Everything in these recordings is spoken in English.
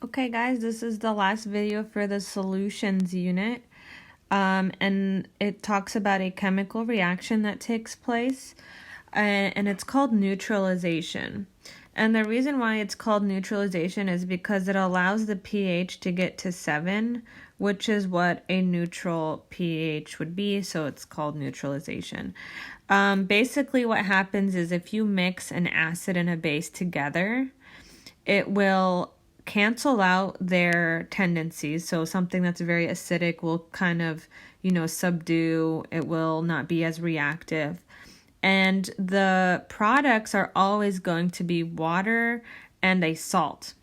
Okay guys, this is the last video for the solutions unit, and it talks about a chemical reaction that takes place, and it's called neutralization. And the reason why it's called neutralization is because it allows the pH to get to 7, which is what a neutral pH would be, so it's called neutralization. Basically what happens is if you mix an acid and a base together, it will cancel out their tendencies. So something that's very acidic will kind of, subdue. It will not be as reactive. And the products are always going to be water and a salt.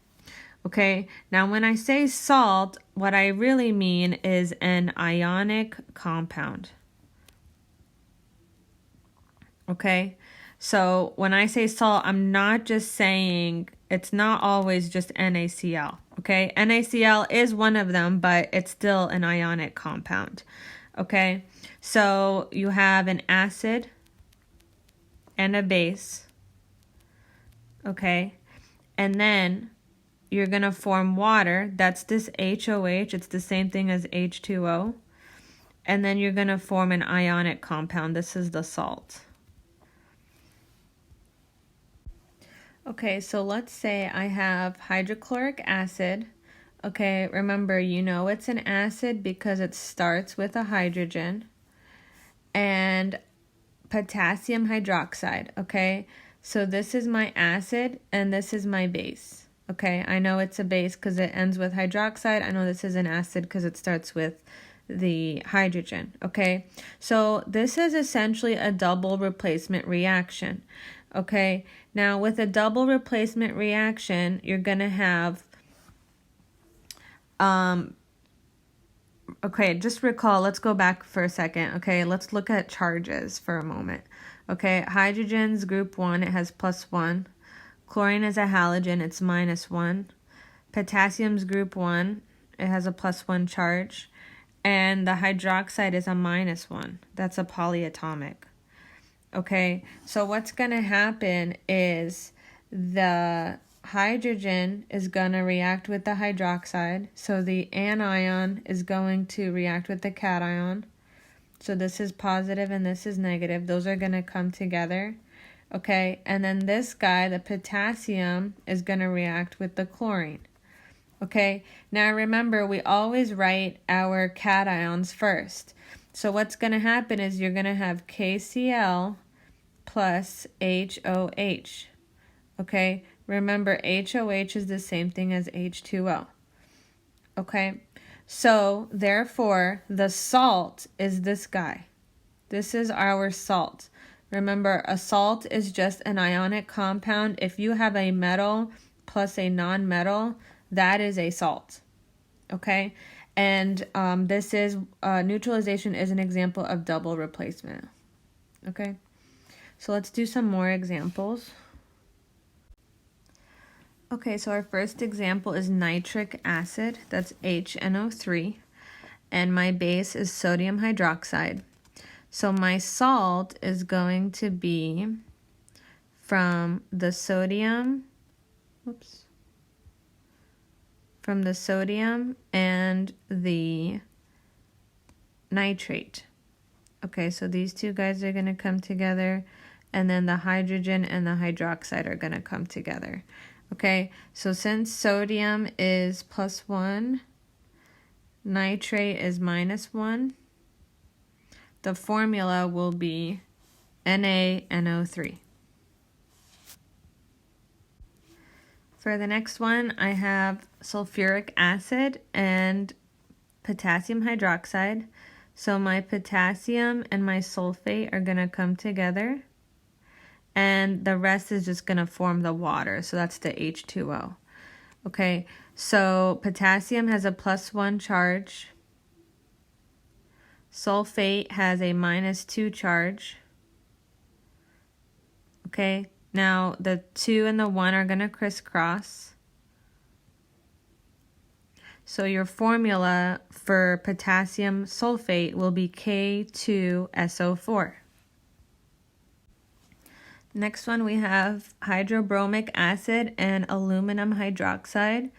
Okay, now when I say salt, what I really mean is an ionic compound. Okay, so when I say salt, I'm not just saying it's not always just NaCl. Okay, NaCl is one of them, but it's still an ionic compound. Okay, so you have an acid and a base. Okay, and then you're going to form water. That's this HOH. It's the same thing as H2O. And then you're going to form an ionic compound. This is the salt. Okay, so let's say I have hydrochloric acid. Okay, remember, it's an acid because it starts with a hydrogen. And potassium hydroxide, okay? So this is my acid and this is my base. Okay, I know it's a base because it ends with hydroxide. I know this is an acid because it starts with the hydrogen, okay? So this is essentially a double replacement reaction, okay? Now with a double replacement reaction, you're going to have, okay, just recall, let's go back for a second, okay? Let's look at charges for a moment, okay? Hydrogen's group 1, it has +1. Chlorine is a halogen, it's -1. Potassium's group 1, it has a +1 charge. And the hydroxide is a -1. That's a polyatomic. Okay, so what's going to happen is the hydrogen is going to react with the hydroxide. So the anion is going to react with the cation. So this is positive and this is negative. Those are going to come together. Okay, and then this guy, the potassium, is going to react with the chlorine. Okay, now remember, we always write our cations first. So what's going to happen is you're going to have KCl plus HOH. Okay, remember HOH is the same thing as H2O. Okay, so therefore the salt is this guy. This is our salt. Remember, a salt is just an ionic compound. If you have a metal plus a non-metal, that is a salt. Okay, and this is neutralization is an example of double replacement. Okay, so let's do some more examples. Okay, so our first example is nitric acid. That's HNO3, and my base is sodium hydroxide. So my salt is going to be from the sodium, and the nitrate. Okay, so these two guys are going to come together, and then the hydrogen and the hydroxide are going to come together. Okay, so since sodium is +1, nitrate is -1, the formula will be NaNO3. For the next one, I have sulfuric acid and potassium hydroxide. So my potassium and my sulfate are going to come together. And the rest is just going to form the water. So that's the H2O. Okay, so potassium has a +1 charge. Sulfate has a -2 charge. Okay, now the 2 and the 1 are going to crisscross. So your formula for potassium sulfate will be K2SO4. Next one we have hydrobromic acid and aluminum hydroxide.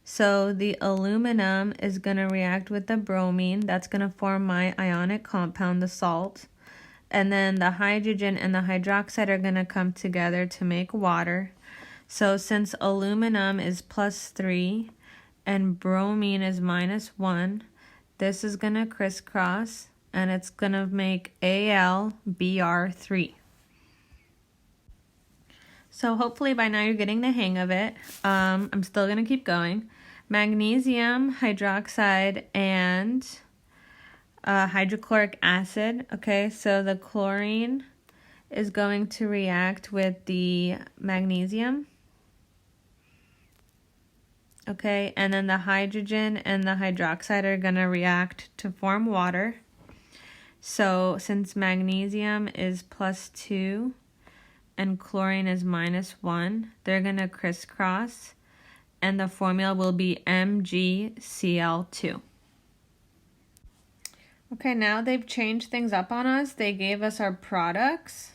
So the aluminum is going to react with the bromine. That's going to form my ionic compound, the salt. And then the hydrogen and the hydroxide are going to come together to make water. So since aluminum is +3 and bromine is -1, this is going to crisscross and it's going to make AlBr3. So hopefully by now you're getting the hang of it. I'm still going to keep going. Magnesium hydroxide and hydrochloric acid. Okay, so the chlorine is going to react with the magnesium. Okay, and then the hydrogen and the hydroxide are going to react to form water. So since magnesium is +2 and chlorine is -1, they're going to crisscross, and the formula will be MgCl2. Okay, now they've changed things up on us. They gave us our products,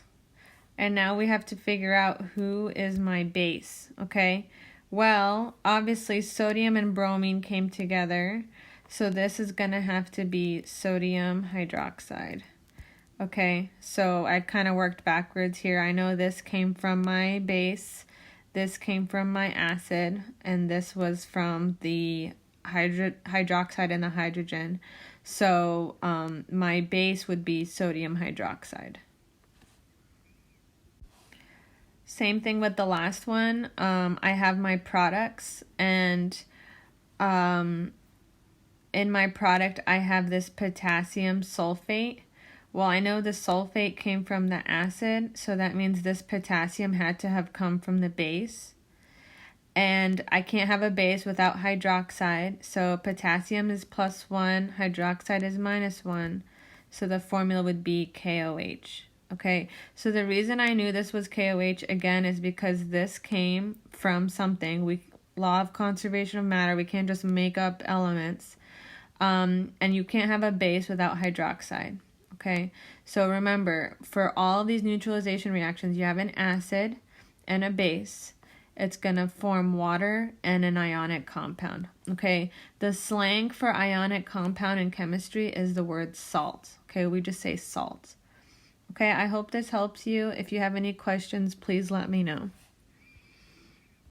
and now we have to figure out who is my base, okay? Well, obviously sodium and bromine came together, so this is going to have to be sodium hydroxide. Okay, so I kind of worked backwards here. I know this came from my base, this came from my acid, and this was from the hydroxide and the hydrogen. So my base would be sodium hydroxide. Same thing with the last one. I have my products, and in my product I have this potassium sulfate. Well, I know the sulfate came from the acid, so that means this potassium had to have come from the base. And I can't have a base without hydroxide, so potassium is +1, hydroxide is -1, so the formula would be KOH. Okay, so the reason I knew this was KOH again is because this came from something. Law of conservation of matter, we can't just make up elements. And you can't have a base without hydroxide. Okay, so remember, for all these neutralization reactions, you have an acid and a base. It's going to form water and an ionic compound. Okay, the slang for ionic compound in chemistry is the word salt. Okay, we just say salt. Okay, I hope this helps you. If you have any questions, please let me know.